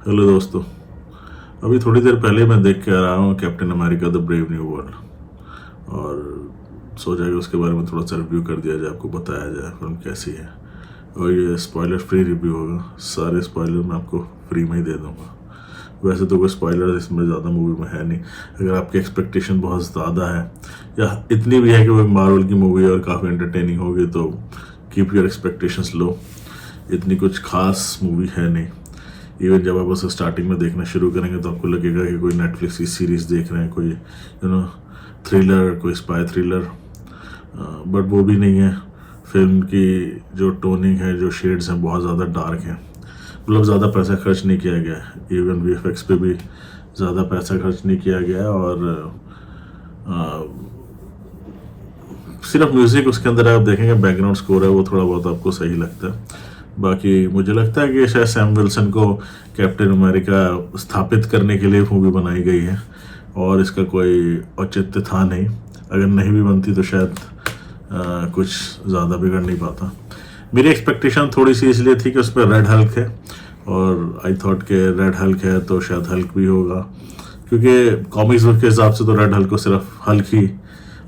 Hello दोस्तों। अभी थोड़ी देर पहले मैं देख के आ रहा हूँ captain America the brave new world, और सोचा कि उसके बारे में थोड़ा सा रिव्यू कर दिया जाए, आपको बताया जाए फिल्म कैसी है। और ये स्पॉइलर फ्री रिव्यू होगा, सारे स्पॉइलर मैं आपको फ्री में ही दे दूँगा। वैसे तो कोई स्पॉइलर इसमें ज़्यादा मूवी में है नहीं। अगर आपकी एक्सपेक्टेशन बहुत ज़्यादा है या इतनी भी है कि वो मार्वल की मूवी और काफ़ी एंटरटेनिंग होगी, तो कीप योर एक्सपेक्टेशंस लो। इतनी कुछ खास मूवी है नहीं। इवन जब आप उसे स्टार्टिंग में देखना शुरू करेंगे तो आपको लगेगा कि कोई नेटफ्लिक्स की सीरीज़ देख रहे हैं, कोई थ्रिलर, कोई स्पाई थ्रिलर, बट वो भी नहीं है। फिल्म की जो टोनिंग है, जो शेड्स हैं, बहुत ज़्यादा डार्क हैं। मतलब ज़्यादा पैसा खर्च नहीं किया गया है। इवन वीएफएक्स पे भी ज़्यादा पैसा खर्च नहीं किया गया है, और सिर्फ म्यूज़िक उसके अंदर आप देखेंगे, बैकग्राउंड स्कोर है वो थोड़ा बहुत आपको सही लगता है। बाकी मुझे लगता है कि शायद सैम विल्सन को कैप्टन अमेरिका स्थापित करने के लिए मूवी बनाई गई है, और इसका कोई औचित्य था नहीं। अगर नहीं भी बनती तो शायद कुछ ज़्यादा बिगड़ नहीं पाता। मेरी एक्सपेक्टेशन थोड़ी सी इसलिए थी कि उस पर रेड हल्क है, और आई थॉट के रेड हल्क है तो शायद हल्क भी होगा, क्योंकि कॉमिक्स बुक के हिसाब से तो रेड हल्क को सिर्फ हल्क ही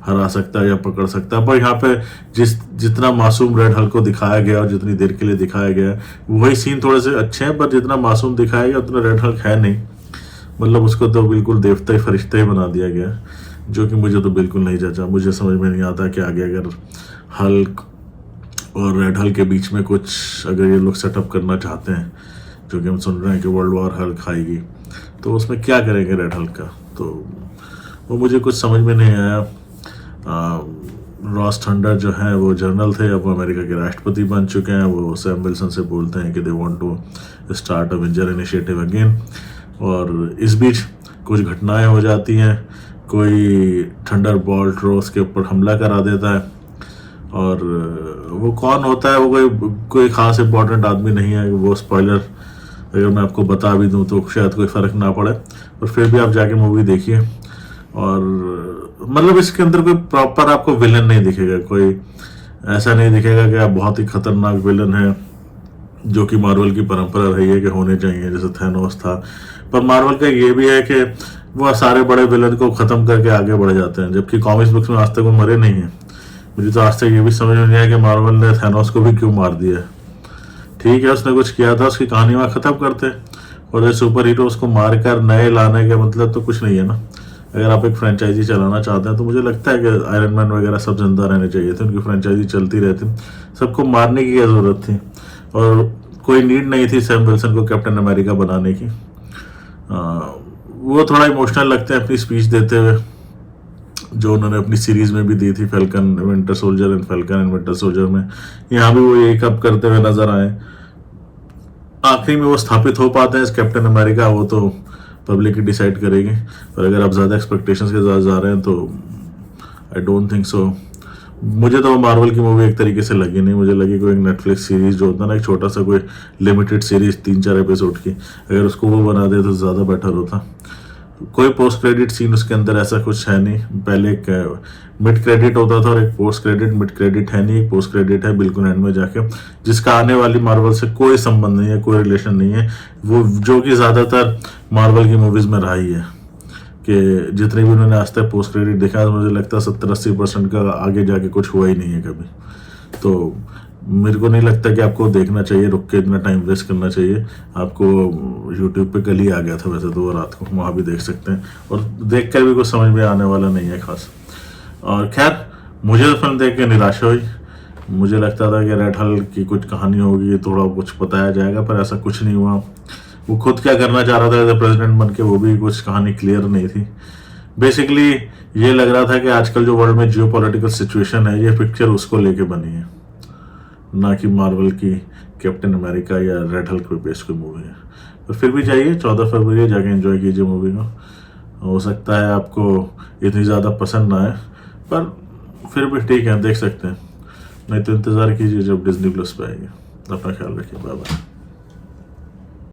हरा सकता है या पकड़ सकता है। पर यहाँ पे जितना मासूम रेड हल्क को दिखाया गया और जितनी देर के लिए दिखाया गया, वही सीन थोड़े से अच्छे हैं, पर जितना मासूम दिखाया गया उतना रेड हल्क है नहीं। मतलब उसको तो बिल्कुल देवता ही फरिश्ता ही बना दिया गया, जो कि मुझे तो बिल्कुल नहीं जचा। मुझे समझ में नहीं आता कि आगे अगर हल्क और रेड हल्क के बीच में कुछ अगर ये लोग सेटअप करना चाहते हैं, जो कि हम सुन रहे हैं कि वर्ल्ड वॉर हल्क आएगी, तो उसमें क्या करेंगे रेड हल्क का, तो वो मुझे कुछ समझ में नहीं आया। रॉस थंडर जो है वो जनरल थे, अब वो अमेरिका के राष्ट्रपति बन चुके हैं। वो सैम विल्सन से बोलते हैं कि they want to start a venture initiative again, और इस बीच कुछ घटनाएं हो जाती हैं। कोई थंडर बोल्ट रोस के ऊपर हमला करा देता है, और वो कौन होता है, वो कोई खास इंपॉर्टेंट आदमी नहीं है। वो स्पॉइलर अगर मैं आपको बता भी दूं तो शायद कोई फ़र्क ना पड़े, पर फिर भी आप जाके मूवी देखिए। और मतलब इसके अंदर कोई प्रॉपर आपको विलन नहीं दिखेगा, कोई ऐसा नहीं दिखेगा कि आप बहुत ही खतरनाक विलन है, जो कि मार्वल की परंपरा रही है कि होने चाहिए, जैसे थैनोस था। पर मार्वल का ये भी है कि वो सारे बड़े विलन को ख़त्म करके आगे बढ़ जाते हैं, जबकि कॉमिक्स बुक्स में आज तक वो मरे नहीं हैं। मुझे तो आज तक ये भी समझ में नहीं आया कि मार्वल ने थैनोस को भी क्यों मार दिया। ठीक है, उसने कुछ किया था, उसकी कहानी वहाँ ख़त्म करते, और सुपर हीरो उसको मार कर नए लाने का मतलब तो कुछ नहीं है ना। अगर आप एक फ्रेंचाइजी चलाना चाहते हैं तो मुझे लगता है कि आयरन मैन वगैरह सब जिंदा रहने चाहिए थे, उनकी फ्रेंचाइजी चलती रहती। सबको मारने की क्या ज़रूरत थी, और कोई नीड नहीं थी सैम विल्सन को कैप्टन अमेरिका बनाने की। वो थोड़ा इमोशनल लगते हैं अपनी स्पीच देते हुए, जो उन्होंने अपनी सीरीज में भी दी थी, falcon winter soldier and falcon and winter soldier में। यहाँ भी वो यही कब करते हुए नजर आए। आखिरी में वो स्थापित हो पाते हैं इस कैप्टन अमेरिका, वो तो पब्लिक ही डिसाइड करेगी। पर अगर आप ज़्यादा एक्सपेक्टेशंस के साथ जा रहे हैं तो आई डोंट थिंक सो। मुझे तो मार्वल की मूवी एक तरीके से लगी नहीं। मुझे लगी कोई एक नेटफ्लिक्स सीरीज जो होता है ना, एक छोटा सा कोई लिमिटेड सीरीज 3-4 एपिसोड की, अगर उसको वो बना दे तो ज़्यादा बेटर होता। कोई पोस्ट क्रेडिट सीन उसके अंदर ऐसा कुछ है नहीं। पहले एक मिड क्रेडिट होता था और एक पोस्ट क्रेडिट। मिड क्रेडिट है नहीं, एक पोस्ट क्रेडिट है बिल्कुल एंड में जाके, जिसका आने वाली मार्वल से कोई संबंध नहीं है, कोई रिलेशन नहीं है। वो जो कि ज़्यादातर मार्वल की मूवीज़ में रहा ही है, कि जितने भी उन्होंने आज तक पोस्ट क्रेडिट देखा है, मुझे लगता है 70-80% का आगे जाके कुछ हुआ ही नहीं है कभी। तो मेरे को नहीं लगता कि आपको देखना चाहिए, रुक के इतना टाइम वेस्ट करना चाहिए। आपको यूट्यूब पे कल ही आ गया था वैसे तो, वो रात को वहाँ भी देख सकते हैं, और देख कर भी कुछ समझ में आने वाला नहीं है खास। और खैर, मुझे तो फिल्म देख के निराशा हुई। मुझे लगता था कि रेड हल्क की कुछ कहानी होगी, थोड़ा कुछ बताया जाएगा, पर ऐसा कुछ नहीं हुआ। वो खुद क्या करना चाह रहा था एज ए प्रेसिडेंट बन के, वो भी कुछ कहानी क्लियर नहीं थी। बेसिकली ये लग रहा था कि आजकल जो वर्ल्ड में जियो पॉलिटिकल सिचुएशन है, ये पिक्चर उसको लेके बनी है, ना कि मार्वल की कैप्टन अमेरिका या रेड हल्क पे बेस्ड कोई मूवी है। तो फिर भी जाइए 14 फरवरी जाके एंजॉय कीजिए मूवी को। हो सकता है आपको इतनी ज़्यादा पसंद ना आए, पर फिर भी ठीक है, देख सकते हैं। नहीं तो इंतज़ार कीजिए जब डिज्नी प्लस पे आएगी। अपना ख्याल रखिए, बाय बाय।